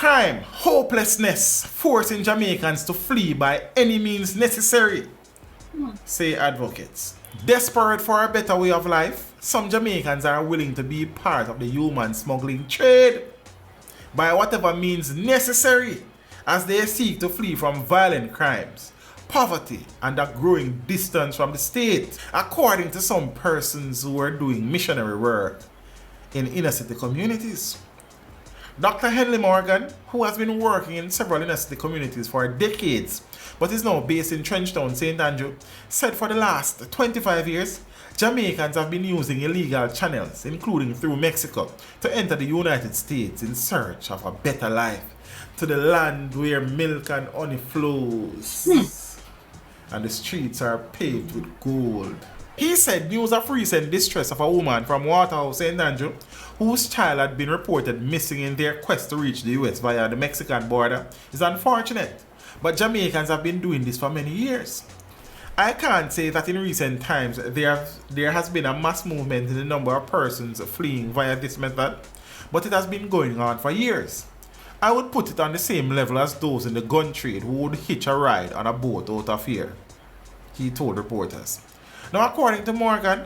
Crime, hopelessness, forcing Jamaicans to flee by any means necessary, say advocates. Desperate for a better way of life, some Jamaicans are willing to be part of the human smuggling trade by whatever means necessary as they seek to flee from violent crimes, poverty, and a growing distance from the state, according to some persons who are doing missionary work in inner city communities. Dr. Henley Morgan, who has been working in several inner city communities for decades but is now based in Trenchtown, St. Andrew, said for the last 25 years, Jamaicans have been using illegal channels, including through Mexico, to enter the United States in search of a better life, to the land where milk and honey flows, and the streets are paved with gold. He said news of recent distress of a woman from Waterhouse, St. Andrew, whose child had been reported missing in their quest to reach the US via the Mexican border, is unfortunate, but Jamaicans have been doing this for many years. I can't say that in recent times there has been a mass movement in the number of persons fleeing via this method, but it has been going on for years. I would put it on the same level as those in the gun trade who would hitch a ride on a boat out of here, he told reporters. Now, according to Morgan,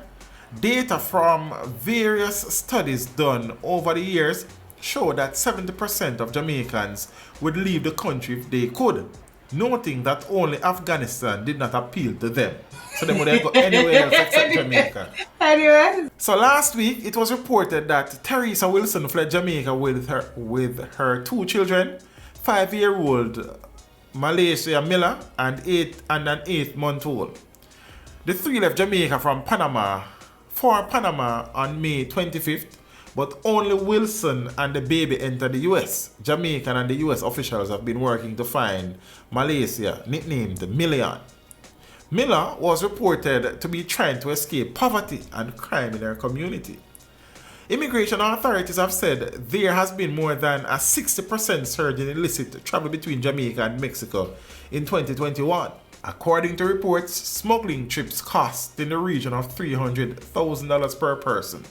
data from various studies done over the years show that 70% of Jamaicans would leave the country if they could, noting that only Afghanistan did not appeal to them. So they wouldn't go anywhere else except Jamaica. Anyway. So last week, it was reported that Teresa Wilson fled Jamaica with her two children, 5-year-old Malaysia Miller and an 8-month-old. The three left Jamaica for Panama on May 25th, but only Wilson and the baby entered the US. Jamaican and the US officials have been working to find Malaysia, nicknamed Million. Miller was reported to be trying to escape poverty and crime in her community. Immigration authorities have said there has been more than a 60% surge in illicit travel between Jamaica and Mexico in 2021. According to reports, smuggling trips cost in the region of $300,000 per person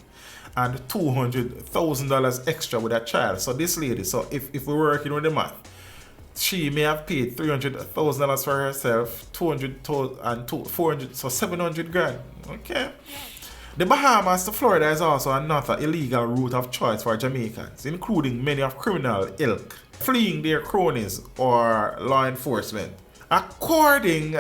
and $200,000 extra with a child. So this lady, so if we're working with the math, she may have paid $300,000 for herself, 200,000 and 400, so 700 grand. Okay. The Bahamas to Florida is also another illegal route of choice for Jamaicans, including many of criminal ilk, fleeing their cronies or law enforcement. According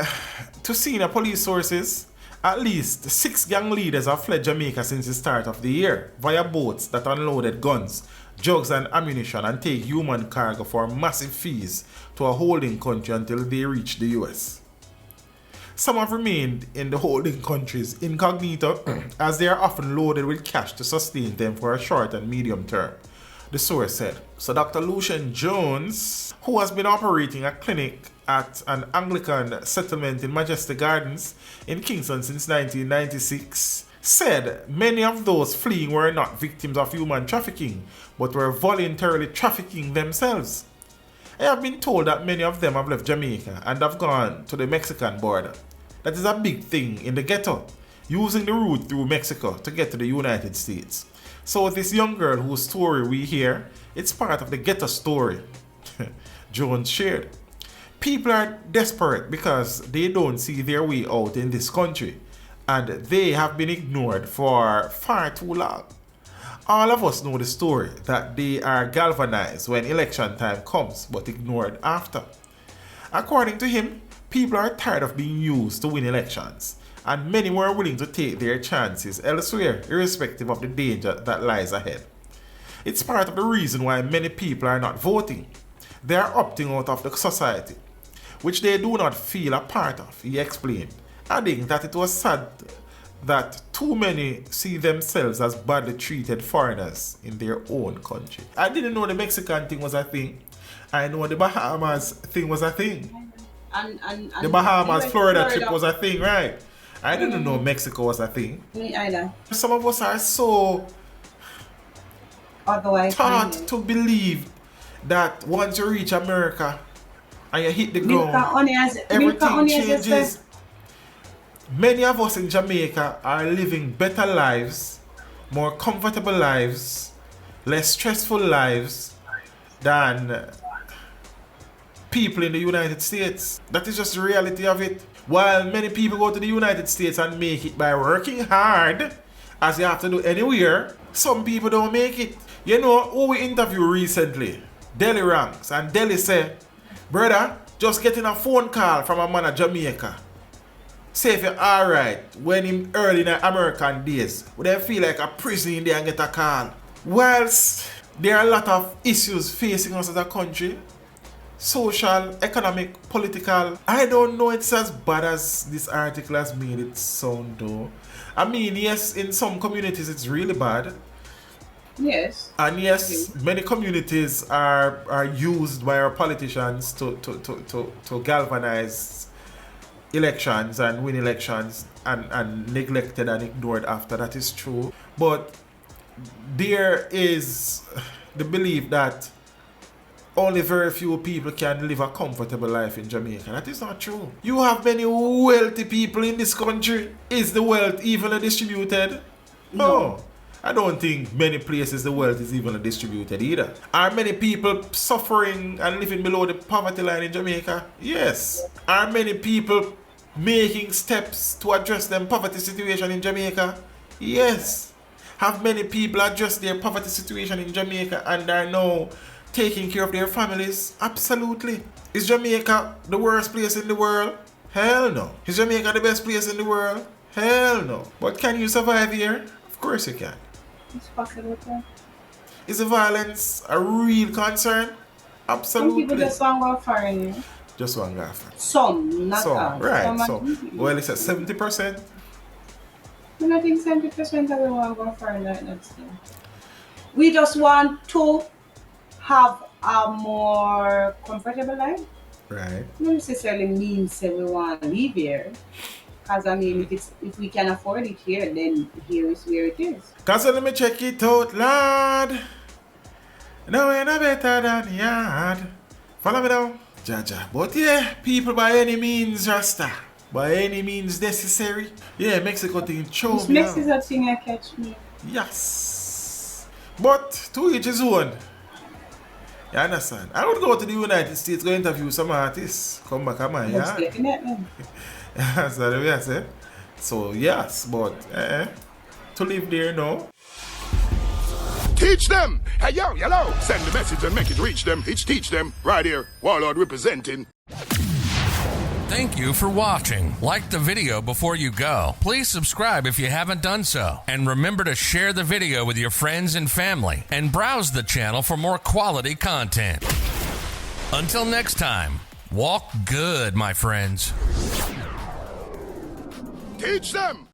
to senior police sources, at least 6 gang leaders have fled Jamaica since the start of the year via boats that unloaded guns, drugs and ammunition and take human cargo for massive fees to a holding country until they reach the US. Some have remained in the holding countries incognito as they are often loaded with cash to sustain them for a short and medium term, the source said. So Dr. Lucian Jones, who has been operating a clinic at an Anglican settlement in Majestic Gardens in Kingston since 1996, said many of those fleeing were not victims of human trafficking, but were voluntarily trafficking themselves. I have been told that many of them have left Jamaica and have gone to the Mexican border. That is a big thing in the ghetto, using the route through Mexico to get to the United States. So this young girl whose story we hear, it's part of the ghetto story, Jones shared. People are desperate because they don't see their way out in this country, and they have been ignored for far too long. All of us know the story that they are galvanized when election time comes but ignored after. According to him, people are tired of being used to win elections, and many were willing to take their chances elsewhere, irrespective of the danger that lies ahead. It's part of the reason why many people are not voting. They are opting out of the society, which they do not feel a part of, he explained, adding that it was sad that too many see themselves as badly treated foreigners in their own country. I didn't know the Mexican thing was a thing. I know the Bahamas thing was a thing. And the Bahamas, Florida trip was a thing, right? I didn't know Mexico was a thing. Me either. Some of us are so taught to believe that once you reach America and you hit the ground, everything changes. Many of us in Jamaica are living better lives, more comfortable lives, less stressful lives than people in the United States. That is just the reality of it. While many people go to the United States and make it by working hard, as you have to do anywhere, some people don't make it. You know who we interviewed recently? Delhi Ranks. And Delhi said, brother, just getting a phone call from a man at Jamaica. Say if you're alright when in early in the American days, would they feel like a prison in there and get a call? Whilst there are a lot of issues facing us as a country, social, economic, political, I don't know it's as bad as this article has made it sound though. I mean, yes, in some communities it's really bad. Yes. And yes, many communities are used by our politicians to galvanize elections and win elections and neglected and ignored after. That is true. But there is the belief that only very few people can live a comfortable life in Jamaica. That is not true. You have many wealthy people in this country. Is the wealth evenly distributed? No. I don't think many places the wealth is evenly distributed either. Are many people suffering and living below the poverty line in Jamaica? Yes. Are many people making steps to address their poverty situation in Jamaica? Yes. Have many people addressed their poverty situation in Jamaica and are now taking care of their families? Absolutely. Is Jamaica the worst place in the world? Hell no. Is Jamaica the best place in the world? Hell no. But can you survive here? Of course you can. It's possible. Is the violence a real concern? Absolutely. Some people just want to go foreign. Just one guy. Some, not Some, all. right. Some So, well, it's at 70%. I don't think 70% of them want to go foreign like that still. We just want to have a more comfortable life. Right. Not necessarily means that we want to live here. Because I mean, if we can afford it here, then here is where it is. Cause let me check it out, lad. No ain't no better than yard. Follow me now. Jaja. But yeah, people by any means, Rasta. By any means necessary. Yeah, Mexico thing show This me Mexico is a thing that catch me. Yes. But to each his own. You understand? I would go to the United States, go interview some artists. Come back, come on, Most yeah. definitely. That's the way I say. So yes, but to live there no. Teach them! Hey, yo, hello! Send the message and make it reach them. It's teach them. Right here, Warlord representing. Thank you for watching. Like the video before you go. Please subscribe if you haven't done so. And remember to share the video with your friends and family. And browse the channel for more quality content. Until next time, walk good, my friends. Teach them!